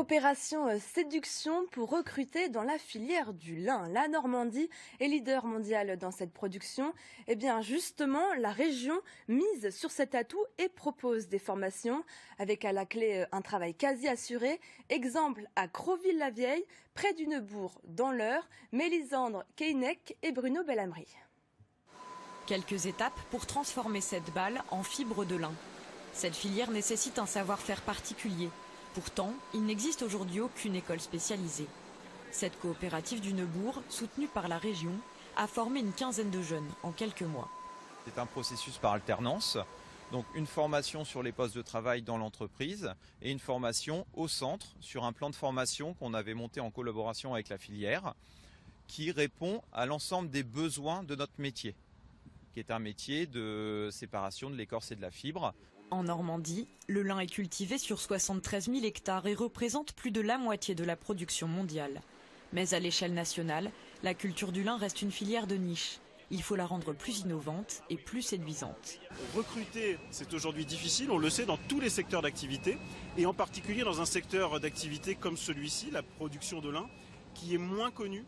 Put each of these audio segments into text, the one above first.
Opération séduction pour recruter dans la filière du lin. La Normandie est leader mondial dans cette production. Eh bien justement, la région mise sur cet atout et propose des formations avec à la clé un travail quasi assuré. Exemple à Creville-la-Vieille, près du Neubourg, dans l'Eure, Mélisandre Keinec et Bruno Bellamri. Quelques étapes pour transformer cette balle en fibre de lin. Cette filière nécessite un savoir-faire particulier. Pourtant, il n'existe aujourd'hui aucune école spécialisée. Cette coopérative du Neubourg, soutenue par la région, a formé une quinzaine de jeunes en quelques mois. C'est un processus par alternance, donc une formation sur les postes de travail dans l'entreprise et une formation au centre sur un plan de formation qu'on avait monté en collaboration avec la filière qui répond à l'ensemble des besoins de notre métier, qui est un métier de séparation de l'écorce et de la fibre. En Normandie, le lin est cultivé sur 73 000 hectares et représente plus de la moitié de la production mondiale. Mais à l'échelle nationale, la culture du lin reste une filière de niche. Il faut la rendre plus innovante et plus séduisante. Recruter, c'est aujourd'hui difficile, on le sait, dans tous les secteurs d'activité, et en particulier dans un secteur d'activité comme celui-ci, la production de lin, qui est moins connu,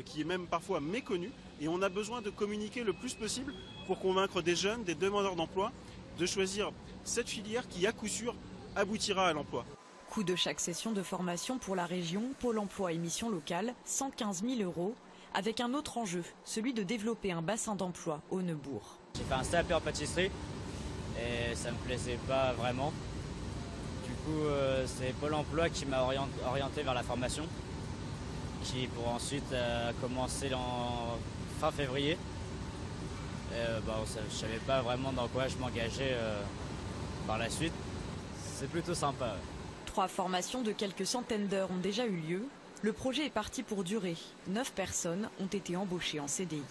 qui est même parfois méconnu, et on a besoin de communiquer le plus possible pour convaincre des jeunes, des demandeurs d'emploi, de choisir cette filière qui, à coup sûr, aboutira à l'emploi. Coût de chaque session de formation pour la région, Pôle emploi et mission locale, 115 000 €, avec un autre enjeu, celui de développer un bassin d'emploi au Neubourg. J'ai fait un CAP en pâtisserie et ça me plaisait pas vraiment. Du coup, c'est Pôle emploi qui m'a orienté vers la formation, qui pour ensuite commencer en fin février. Je savais pas vraiment dans quoi je m'engageais par la suite. C'est plutôt sympa. 3 formations de quelques centaines d'heures ont déjà eu lieu. Le projet est parti pour durer. 9 personnes ont été embauchées en CDI.